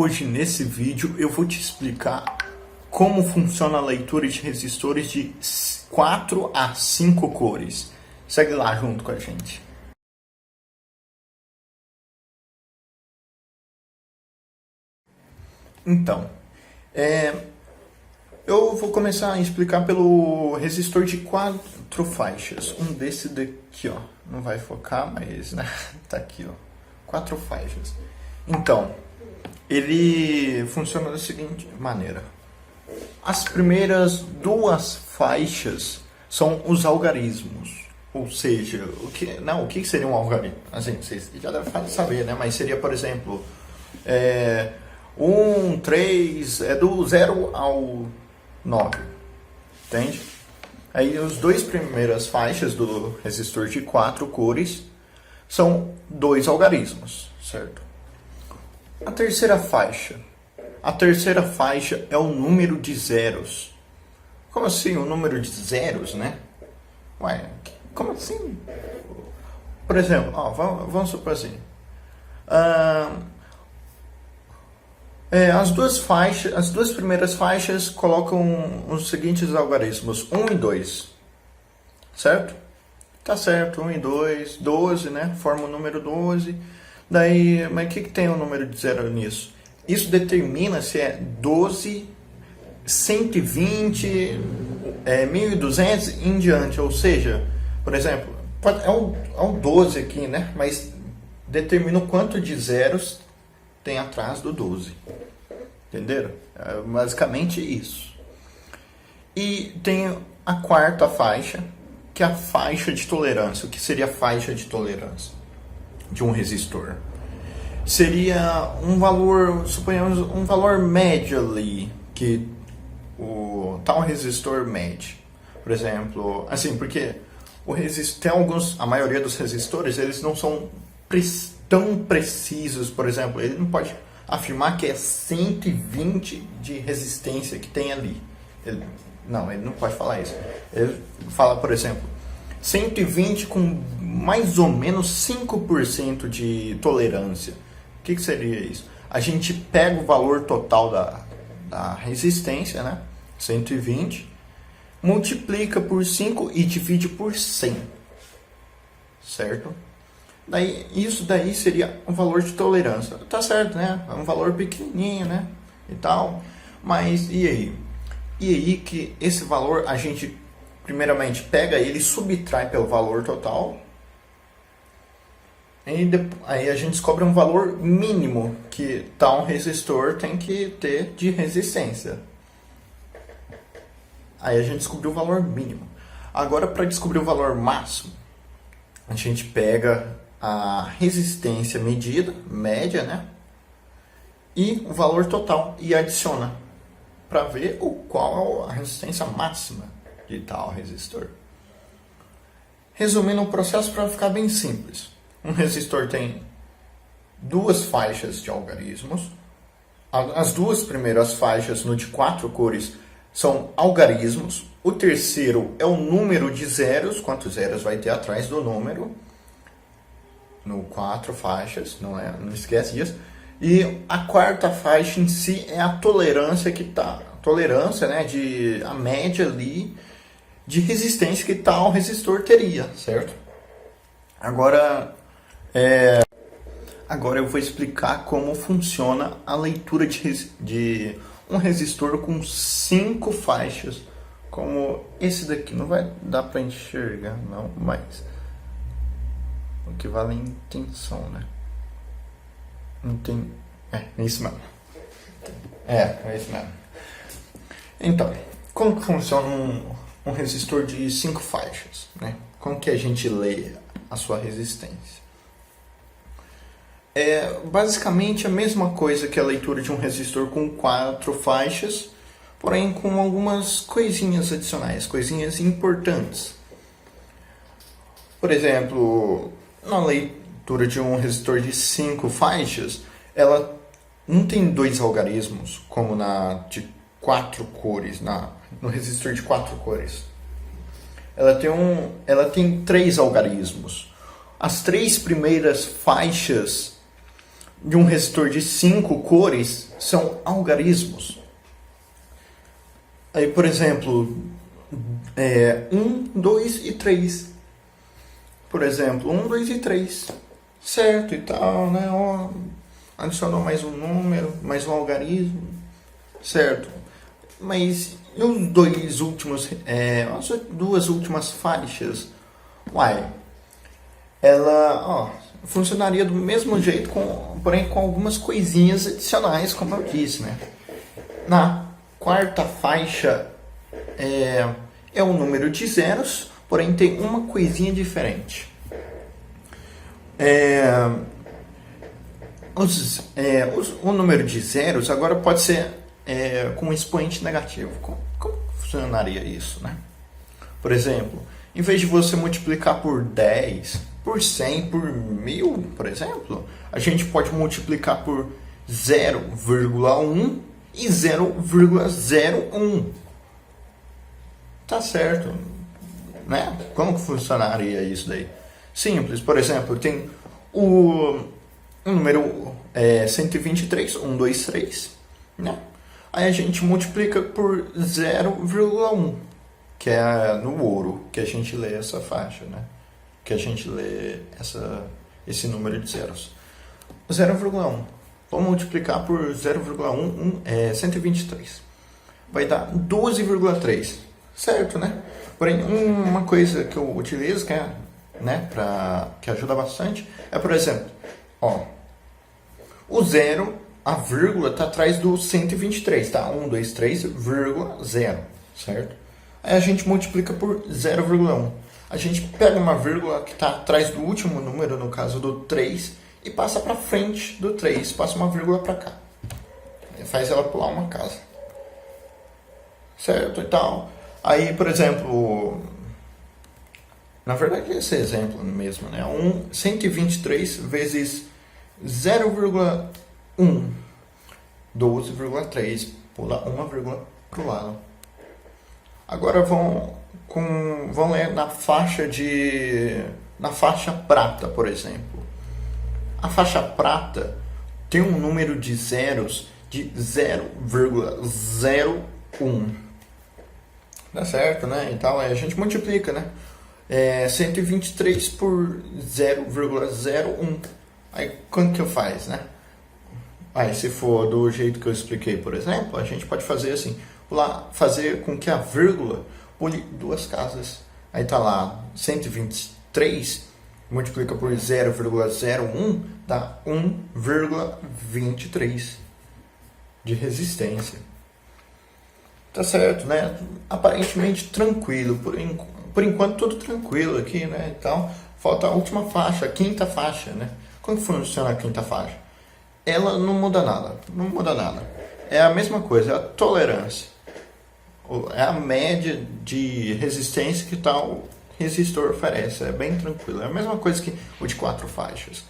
Hoje nesse vídeo eu vou te explicar como funciona a leitura de resistores de 4 a 5 cores. Segue lá junto com a gente. Então, eu vou começar a explicar pelo resistor de 4 faixas. Um desse daqui, ó. Não vai focar, mas né, tá aqui, ó. 4 faixas. Então, ele funciona da seguinte maneira. As primeiras 2 faixas são os algarismos. Ou seja, o que seria um algarismo? Assim, vocês já devem saber, né? Mas seria, por exemplo, 1, 3, do 0 ao 9. Entende? Aí, as 2 primeiras faixas do resistor de 4 cores são 2 algarismos, certo? A terceira faixa é o número de zeros. Como assim o número de zeros, né? Ué, como assim? Por exemplo, vamos supor assim. As duas primeiras faixas colocam os seguintes algarismos, 1 e 2. Certo? Tá certo, 1 e 2, 12, né? Forma o número 12. Daí, mas o que tem o número de zero nisso? Isso determina se é 12, 120, 1200 e em diante. Ou seja, por exemplo, é um 12 aqui, né? Mas determina o quanto de zeros tem atrás do 12. Entenderam? É basicamente isso. E tem a quarta faixa, que é a faixa de tolerância. O que seria a faixa de tolerância de um resistor? Seria um valor, suponhamos, um valor médio ali, que o tal resistor mede. Por exemplo, assim, porque tem a maioria dos resistores, eles não são tão precisos. Por exemplo, ele não pode afirmar que é 120 de resistência que tem ali. Ele não pode falar isso. Ele fala, por exemplo, 120 com mais ou menos 5% de tolerância. O que seria isso? A gente pega o valor total da resistência, né? 120, multiplica por 5 e divide por 100. Certo? Isso daí seria um valor de tolerância. Tá certo, né? É um valor pequenininho, né? E tal. Mas e aí? E aí que esse valor a gente primeiramente pega ele e subtrai pelo valor total. E aí a gente descobre um valor mínimo que tal resistor tem que ter de resistência. Aí a gente descobriu o valor mínimo. Agora, para descobrir o valor máximo, a gente pega a resistência medida, média, né? E o valor total e adiciona para ver qual é a resistência máxima de tal resistor. Resumindo o processo para ficar bem simples. Um resistor tem 2 faixas de algarismos. As 2 primeiras faixas, no de 4 cores, são algarismos. O terceiro é o número de zeros, quantos zeros vai ter atrás do número. No 4 faixas, não esquece disso. E a quarta faixa em si é a tolerância né, a média ali de resistência que tal resistor teria, certo? Agora eu vou explicar como funciona a leitura de um resistor com 5 faixas, como esse daqui. Não vai dar para enxergar, não, mas o que vale é a intenção, né? É isso mesmo. É isso mesmo. Então, como que funciona um resistor de 5 faixas, né? Como que a gente lê a sua resistência? É basicamente a mesma coisa que a leitura de um resistor com 4 faixas, porém com algumas coisinhas adicionais, coisinhas importantes. Por exemplo, na leitura de um resistor de 5 faixas, ela não tem 2 algarismos, como na de 4 cores, no resistor de 4 cores. Ela tem 3 algarismos. As 3 primeiras faixas de um resistor de 5 cores são algarismos. Aí, por exemplo, 1, 2 e 3. Por exemplo, 1, 2 e 3. Certo e tal, né? Ó, adicionou mais um número, mais um algarismo. Certo. Mas e os dois últimos, as duas últimas faixas? Uai, ela funcionaria do mesmo jeito, porém com algumas coisinhas adicionais, como eu disse, né? Na quarta faixa é o número de zeros, porém tem uma coisinha diferente. O número de zeros agora pode ser com um expoente negativo. Como funcionaria isso, né? Por exemplo, em vez de você multiplicar por 10, por 100, por 1000, por exemplo, a gente pode multiplicar por 0,1 e 0,01. Tá certo, né? Como que funcionaria isso daí? Simples, por exemplo, tem o número 123, 1, 2, 3, né? Aí a gente multiplica por 0,1, que é no ouro que a gente lê essa faixa, né? Que a gente lê esse número de zeros. 0,1. Vamos multiplicar por 0,1, 123. Vai dar 12,3. Certo, né? Porém, uma coisa que eu utilizo, que ajuda bastante, é, por exemplo, o zero, a vírgula está atrás do 123, tá? 1, 2, 3, vírgula, 0, certo? Aí a gente multiplica por 0,1. A gente pega uma vírgula que está atrás do último número, no caso do 3, e passa para frente do 3, passa uma vírgula para cá. Faz ela pular uma casa. Certo? E tal. Aí, por exemplo, na verdade esse é exemplo mesmo, né? 123 vezes 0,1, 12,3, pula uma vírgula para o lado. Agora vão ler na faixa prata, por exemplo. A faixa prata tem um número de zeros de 0,01. Dá certo, né? Então a gente multiplica, né? 123 por 0,01. Aí quanto que faz, né? Aí se for do jeito que eu expliquei, por exemplo, a gente pode fazer assim, fazer com que a vírgula pule duas casas. Aí tá lá 123 multiplica por 0,01 dá 1,23 de resistência. Tá certo, né? Aparentemente tranquilo, por enquanto tudo tranquilo aqui, né? Então, falta a última faixa, a quinta faixa, né? Como funciona a quinta faixa? Ela não muda nada, É a mesma coisa, é a tolerância. É a média de resistência que tal resistor oferece. É bem tranquilo, é a mesma coisa que o de 4 faixas.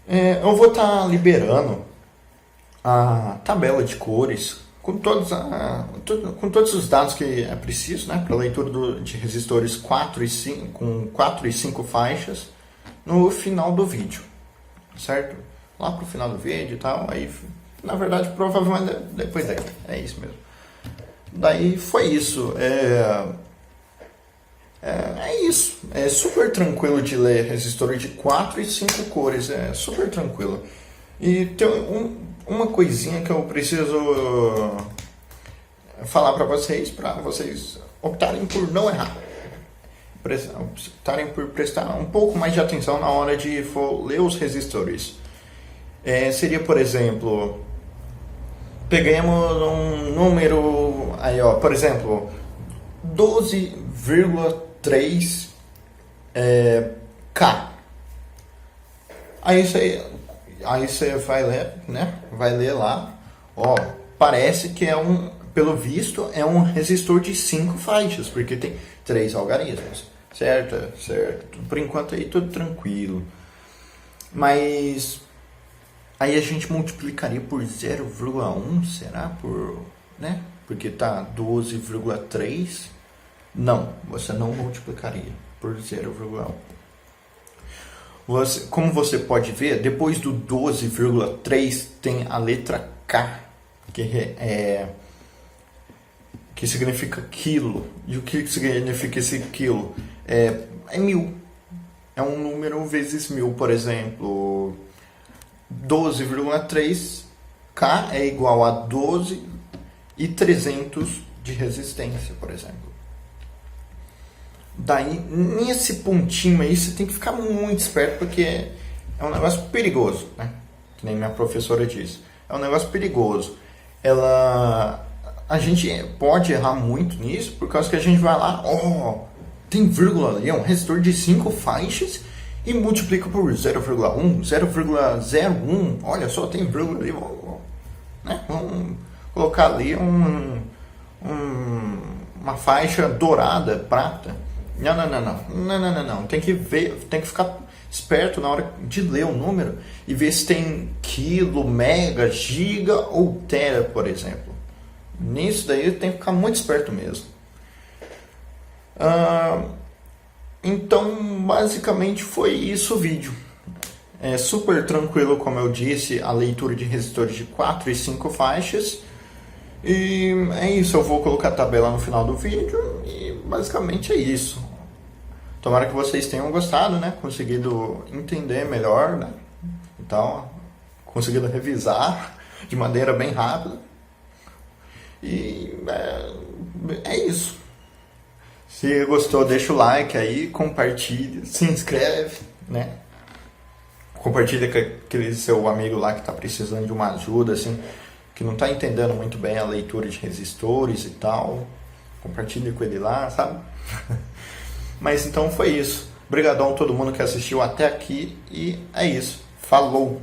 Eu vou estar liberando a tabela de cores com todos os dados que é preciso, né, para leitura de resistores 4 e 5, com 4 e 5 faixas no final do vídeo, certo? Lá pro final do vídeo e tal, aí na verdade provavelmente depois daí, é isso mesmo. Daí foi isso, é isso, é super tranquilo de ler resistor de 4 e 5 cores, é super tranquilo. E tem uma coisinha que eu preciso falar para vocês optarem por não errar. Optarem por prestar um pouco mais de atenção na hora de for ler os resistores. Seria, por exemplo, peguemos um número, aí por exemplo, 12,3 K. Aí você vai ler, né? Vai ler lá, parece que pelo visto, é um resistor de 5 faixas, porque tem 3 algarismos, certo? Por enquanto aí tudo tranquilo. Mas aí a gente multiplicaria por 0,1, será? Né? Porque tá 12,3. Não, você não multiplicaria por 0,1. Como você pode ver, depois do 12,3 tem a letra K, que significa quilo. E o que significa esse quilo? É 1000. É um número vezes 1000, por exemplo. 12,3 K é igual a 12 e 300 de resistência, por exemplo. Daí, nesse pontinho aí, você tem que ficar muito esperto, porque é um negócio perigoso, né? Que nem minha professora disse. É um negócio perigoso. A gente pode errar muito nisso, por causa que a gente vai lá, tem vírgula ali, é um resistor de 5 faixas, e multiplica por 0,1, 0,01, olha só, tem vírgula ali, né? Vamos colocar ali uma faixa dourada, prata. Não. Tem que ver, tem que ficar esperto na hora de ler o número e ver se tem quilo, mega, giga ou tera, por exemplo. Nisso daí tem que ficar muito esperto mesmo. Então, basicamente foi isso o vídeo. É super tranquilo, como eu disse, a leitura de resistores de 4 e 5 faixas. E é isso, eu vou colocar a tabela no final do vídeo e basicamente é isso. Tomara que vocês tenham gostado, né? Conseguido entender melhor, né? Então, conseguido revisar de maneira bem rápida. E é isso. Se gostou, deixa o like aí, compartilha, se inscreve, né? Compartilha com aquele seu amigo lá que está precisando de uma ajuda, assim, que não está entendendo muito bem a leitura de resistores e tal. Compartilha com ele lá, sabe? Mas então foi isso. Obrigadão a todo mundo que assistiu até aqui e é isso. Falou!